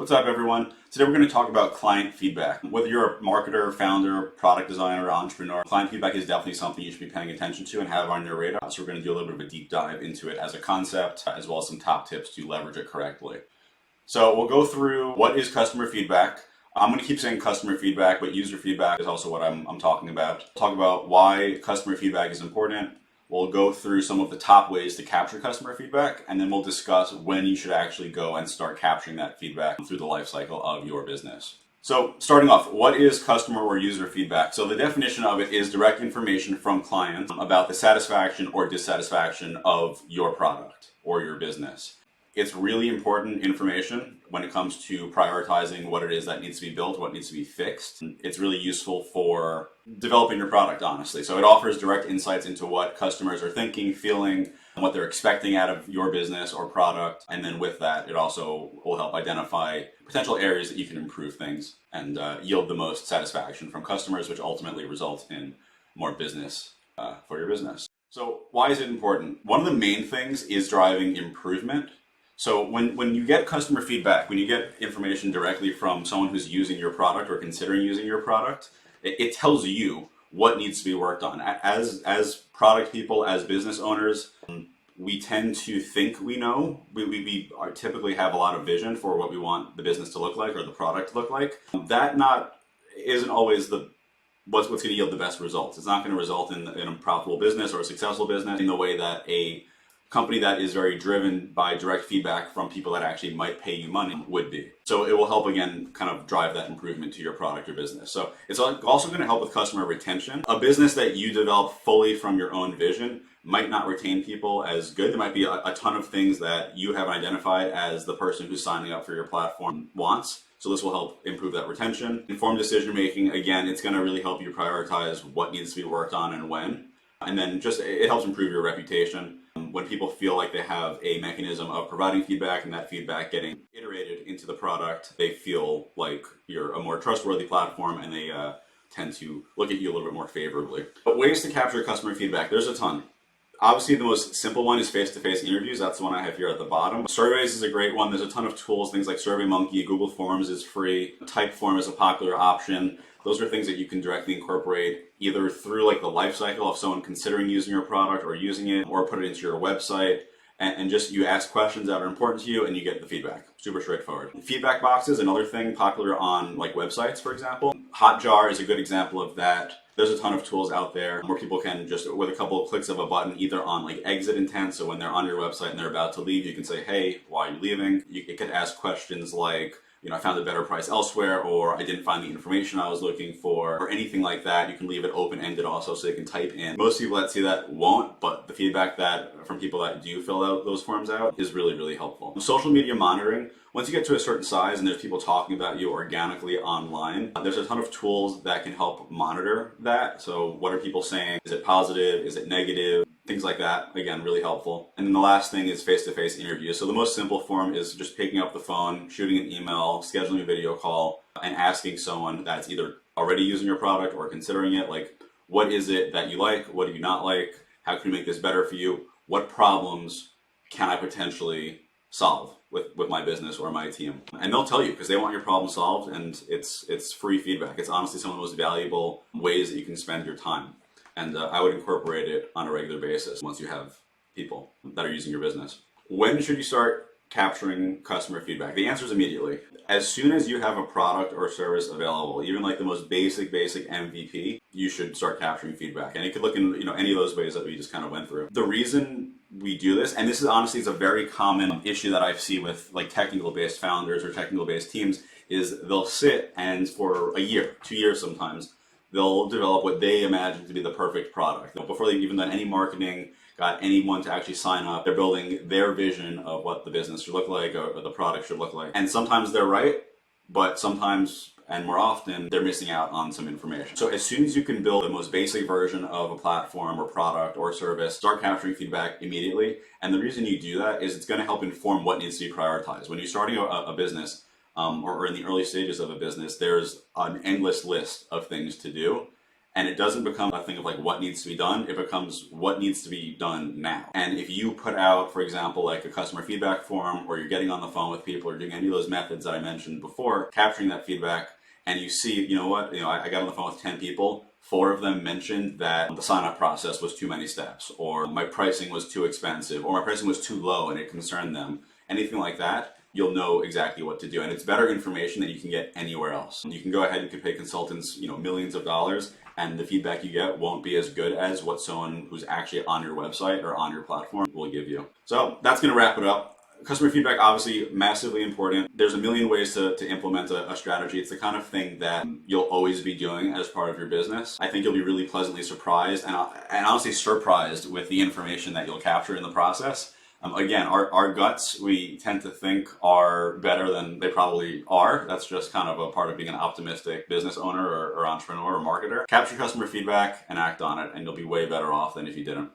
What's up, everyone? Today we're going to talk about client feedback. Whether you're a marketer, founder, product designer, or entrepreneur, client feedback is definitely something you should be paying attention to and have on your radar. So we're going to do a little bit of a deep dive into it as a concept, as well as some top tips to leverage it correctly. So we'll go through what is customer feedback. I'm going to keep saying customer feedback, but user feedback is also what I'm talking about. Talk about why customer feedback is important. We'll go through some of the top ways to capture customer feedback, and then we'll discuss when you should actually go and start capturing that feedback through the life cycle of your business. So starting off, what is customer or user feedback? So the definition of it is direct information from clients about the satisfaction or dissatisfaction of your product or your business. It's really important information when it comes to prioritizing what it is that needs to be built, what needs to be fixed. It's really useful for developing your product, honestly. So it offers direct insights into what customers are thinking, feeling, and what they're expecting out of your business or product. And then with that, it also will help identify potential areas that you can improve things and yield the most satisfaction from customers, which ultimately results in more business for your business. So why is it important? One of the main things is driving improvement. So when you get customer feedback, when you get information directly from someone who's using your product or considering using your product, it tells you what needs to be worked on. As product people, as business owners, we tend to think we know. We typically have a lot of vision for what we want the business to look like or the product to look like. That isn't always what's going to yield the best results. It's not going to result in a profitable business or a successful business in the way that a company that is very driven by direct feedback from people that actually might pay you money would be. So it will help, again, kind of drive that improvement to your product or business. So it's also going to help with customer retention. A business that you develop fully from your own vision might not retain people as good. There might be a ton of things that you have identified as the person who's signing up for your platform wants. So this will help improve that retention. Informed decision making, again, it's going to really help you prioritize what needs to be worked on and when. And then it helps improve your reputation. When people feel like they have a mechanism of providing feedback and that feedback getting iterated into the product, they feel like you're a more trustworthy platform and they tend to look at you a little bit more favorably. But ways to capture customer feedback, there's a ton. Obviously, the most simple one is face-to-face interviews. That's the one I have here at the bottom. Surveys is a great one. There's a ton of tools, things like SurveyMonkey, Google Forms is free, Typeform is a popular option. Those are things that you can directly incorporate either through like the life cycle of someone considering using your product or using it, or put it into your website and just you ask questions that are important to you and you get the feedback. Super straightforward. Feedback boxes, another thing popular on like websites, for example. Hotjar is a good example of that. There's a ton of tools out there where people can just, with a couple of clicks of a button, either on like exit intent, so when they're on your website and they're about to leave, you can say, hey, why are you leaving? It could ask questions like, I found a better price elsewhere, or I didn't find the information I was looking for, or anything like that. You can leave it open-ended also so you can type in. Most people that see that won't, but the feedback from people that do fill out those forms out is really, really helpful. Social media monitoring, once you get to a certain size and there's people talking about you organically online, there's a ton of tools that can help monitor that. So what are people saying? Is it positive? Is it negative? Things like that, again, really helpful. And then the last thing is face-to-face interviews. So the most simple form is just picking up the phone, shooting an email, scheduling a video call, and asking someone that's either already using your product or considering it, like, what is it that you like? What do you not like? How can we make this better for you? What problems can I potentially solve with my business or my team? And they'll tell you because they want your problem solved, and it's free feedback. It's honestly some of the most valuable ways that you can spend your time. And I would incorporate it on a regular basis once you have people that are using your business. When should you start capturing customer feedback? The answer is immediately. As soon as you have a product or service available, even like the most basic MVP, you should start capturing feedback. And it could look in any of those ways that we just kind of went through. The reason we do this, and this is honestly it's a very common issue that I see with like technical-based founders or technical-based teams, is they'll sit and for a year, 2 years sometimes, they'll develop what they imagine to be the perfect product. Before they've even done any marketing, got anyone to actually sign up, they're building their vision of what the business should look like or the product should look like. And sometimes they're right, but sometimes, and more often, they're missing out on some information. So as soon as you can build the most basic version of a platform or product or service, start capturing feedback immediately. And the reason you do that is it's going to help inform what needs to be prioritized. When you're starting a business, or in the early stages of a business, there's an endless list of things to do. And it doesn't become a thing of like what needs to be done, it becomes what needs to be done now. And if you put out, for example, like a customer feedback form, or you're getting on the phone with people, or doing any of those methods that I mentioned before, capturing that feedback, and you see, you know what, I got on the phone with 10 people, 4 of them mentioned that the sign-up process was too many steps, or my pricing was too expensive, or my pricing was too low and it concerned them. Anything like that, you'll know exactly what to do. And it's better information than you can get anywhere else. You can go ahead and pay consultants, millions of dollars, and the feedback you get won't be as good as what someone who's actually on your website or on your platform will give you. So that's going to wrap it up. Customer feedback, obviously massively important. There's a million ways to implement a strategy. It's the kind of thing that you'll always be doing as part of your business. I think you'll be really pleasantly surprised and honestly surprised with the information that you'll capture in the process. Again, our guts, we tend to think are better than they probably are. That's just kind of a part of being an optimistic business owner or entrepreneur or marketer. Capture customer feedback and act on it, and you'll be way better off than if you didn't.